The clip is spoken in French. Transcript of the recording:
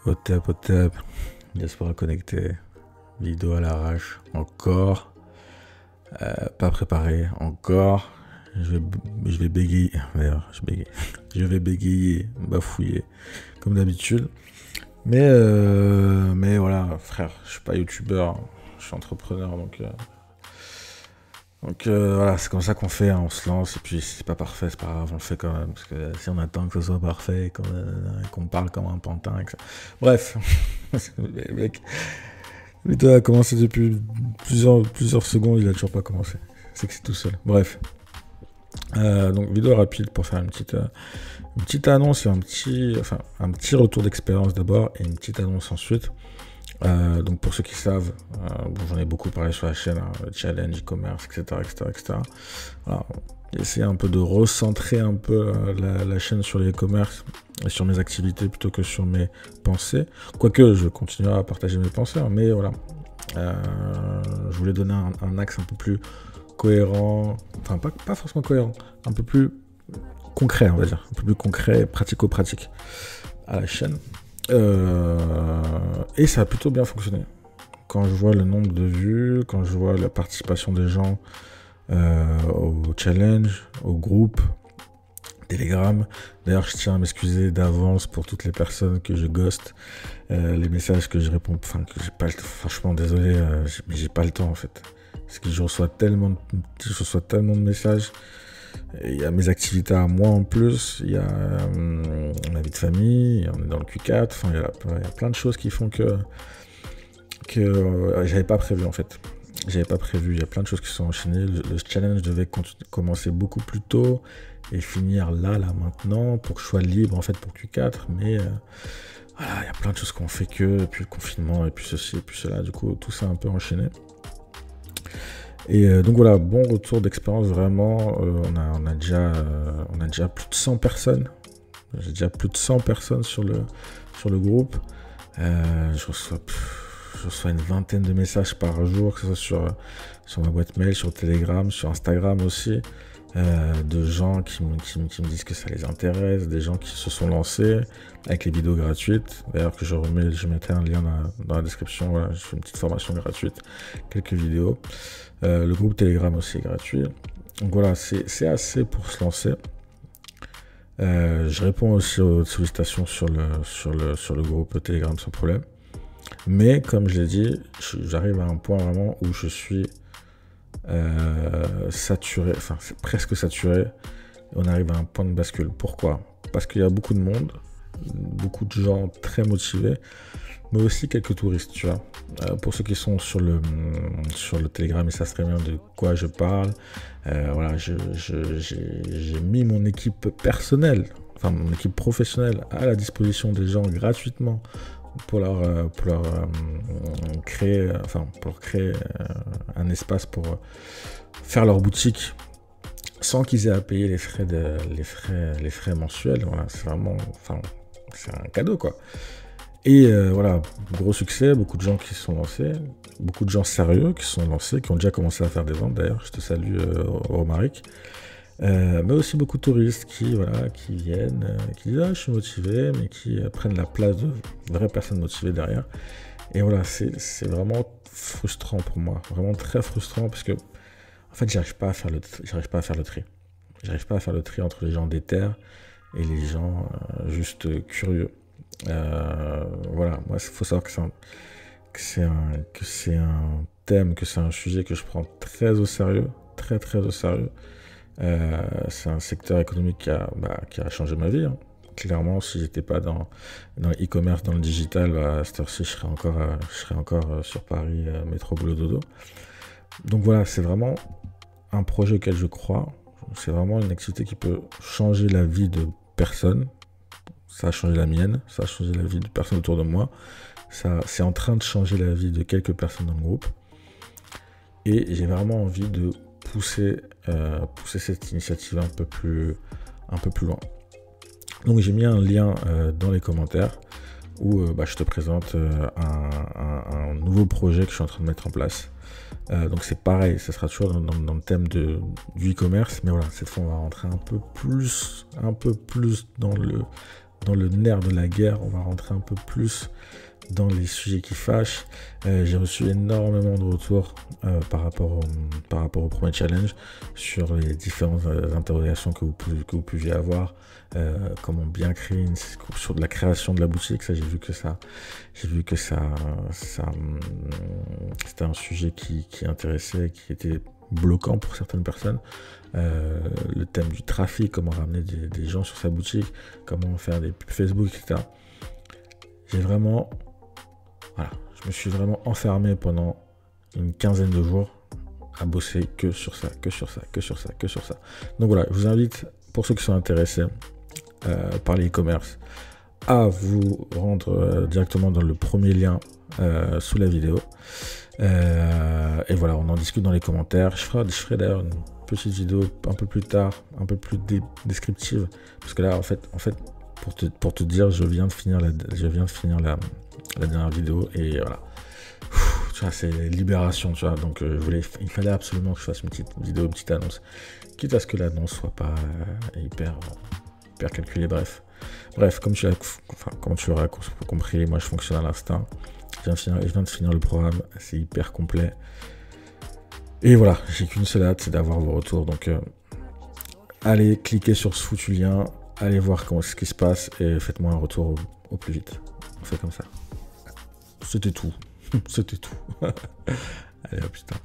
Au top, diaspora connecté, vidéo à l'arrache, encore, pas préparé, encore, je vais bégayer, d'ailleurs, je vais bégayer, bafouiller, comme d'habitude, mais voilà, frère, je suis pas youtubeur, je suis entrepreneur, donc voilà, c'est comme ça qu'on fait, hein, on se lance, et puis si c'est pas parfait, c'est pas grave, on le fait quand même, parce que si on attend que ce soit parfait, qu'on parle comme un pantin, et que ça... Bref, mec, lui a commencé depuis plusieurs secondes, il a toujours pas commencé, c'est que c'est tout seul, bref. Donc vidéo rapide pour faire une petite annonce et un petit retour d'expérience d'abord, et une petite annonce ensuite. Donc pour ceux qui savent, bon, j'en ai beaucoup parlé sur la chaîne, hein, challenge, e-commerce, etc., etc., etc. Voilà, j'ai essayé un peu de recentrer un peu la chaîne sur les e-commerce et sur mes activités plutôt que sur mes pensées. Quoique je continuerai à partager mes pensées, hein, mais voilà. Je voulais donner un axe un peu plus cohérent, enfin pas forcément cohérent, un peu plus concret, on va dire, un peu plus concret, pratico-pratique à la chaîne. Et ça a plutôt bien fonctionné. Quand je vois le nombre de vues, quand je vois la participation des gens au challenge, au groupe, Telegram. D'ailleurs, je tiens à m'excuser d'avance pour toutes les personnes que je ghost, les messages que je réponds, enfin que j'ai pas le temps. Franchement, désolé, mais j'ai pas le temps en fait. Parce que je reçois tellement de messages. Il y a mes activités à moi en plus, il y a ma vie de famille, on est dans le Q4, enfin il y a plein de choses qui font que j'avais pas prévu en fait. J'avais pas prévu, il y a plein de choses qui sont enchaînées. Le challenge devait commencer beaucoup plus tôt et finir là maintenant pour que je sois libre en fait pour Q4, mais voilà, il y a plein de choses qu'on fait que, et puis le confinement, et puis ceci, et puis cela, du coup tout ça un peu enchaîné. Et donc voilà, bon retour d'expérience vraiment, on a déjà plus de 100 personnes, j'ai déjà plus de 100 personnes sur le groupe, je reçois une vingtaine de messages par jour, que ce soit sur ma boîte mail, sur Telegram, sur Instagram aussi, de gens qui me disent que ça les intéresse, des gens qui se sont lancés avec les vidéos gratuites. D'ailleurs que je mettrai un lien dans la description, voilà, je fais une petite formation gratuite, quelques vidéos. Le groupe Telegram aussi est gratuit. Donc voilà, c'est assez pour se lancer. Je réponds aussi aux sollicitations sur le groupe Telegram sans problème. Mais comme je l'ai dit, j'arrive à un point vraiment où je suis saturé, enfin c'est presque saturé. On arrive à un point de bascule. Pourquoi? Parce qu'il y a beaucoup de monde, beaucoup de gens très motivés, mais aussi quelques touristes, tu vois. Pour ceux qui sont sur le Telegram, ils savent très bien de quoi je parle. Voilà, j'ai mis mon équipe personnelle, enfin mon équipe professionnelle à la disposition des gens gratuitement pour leur créer un espace pour faire leur boutique sans qu'ils aient à payer les frais mensuels. Voilà, c'est vraiment, enfin, c'est un cadeau quoi. Et voilà, gros succès, beaucoup de gens qui se sont lancés, beaucoup de gens sérieux qui se sont lancés, qui ont déjà commencé à faire des ventes d'ailleurs, je te salue Romaric. Mais aussi beaucoup de touristes qui viennent, qui disent ah, je suis motivé, mais qui prennent la place de vraies personnes motivées derrière. Et voilà, c'est vraiment frustrant pour moi, vraiment très frustrant, parce que en fait j'arrive pas à faire le tri. J'arrive pas à faire le tri entre les gens déter et les gens juste curieux. Voilà, moi il faut savoir que c'est un thème, que c'est un sujet que je prends très au sérieux, très très au sérieux. C'est un secteur économique qui a changé ma vie, hein. Clairement, si j'étais pas dans l'e-commerce, dans le digital, à cette heure-ci, je serais encore sur Paris, métro boulot dodo. Donc voilà, c'est vraiment un projet auquel je crois. C'est vraiment une activité qui peut changer la vie de personnes. Ça a changé la mienne, ça a changé la vie de personnes autour de moi. C'est en train de changer la vie de quelques personnes dans le groupe. Et j'ai vraiment envie de pousser cette initiative un peu plus loin. Donc j'ai mis un lien dans les commentaires où je te présente un nouveau projet que je suis en train de mettre en place. Donc c'est pareil, ça sera toujours dans le thème du e-commerce, mais voilà, cette fois on va rentrer un peu plus dans le nerf de la guerre. On va rentrer un peu plus dans les sujets qui fâchent. J'ai reçu énormément de retours par rapport au premier challenge sur les différentes interrogations que vous pouviez avoir. Comment bien créer sur de la création de la boutique. Ça, j'ai vu que ça c'était un sujet qui intéressait, qui était bloquant pour certaines personnes. Le thème du trafic, comment ramener des gens sur sa boutique, comment faire des pubs Facebook, etc. Je me suis vraiment enfermé pendant une quinzaine de jours à bosser que sur ça. Donc voilà, je vous invite, pour ceux qui sont intéressés par l'e-commerce, à vous rendre directement dans le premier lien sous la vidéo. Et voilà, on en discute dans les commentaires. Je ferai d'ailleurs une petite vidéo un peu plus tard, un peu plus descriptive, parce que là, en fait, pour te dire, je viens de finir la dernière vidéo et voilà. Tu vois, c'est libération, tu vois. Donc, il fallait absolument que je fasse une petite vidéo, une petite annonce, quitte à ce que l'annonce soit pas hyper calculée. Bref, comme tu l'auras compris, moi, je fonctionne à l'instinct. Je viens de finir le programme, c'est hyper complet. Et voilà, j'ai qu'une seule hâte, c'est d'avoir vos retours. Donc, allez cliquer sur ce foutu lien, allez voir ce qui se passe et faites-moi un retour au plus vite. On fait comme ça. C'était tout. C'était tout. Allez, hop, putain.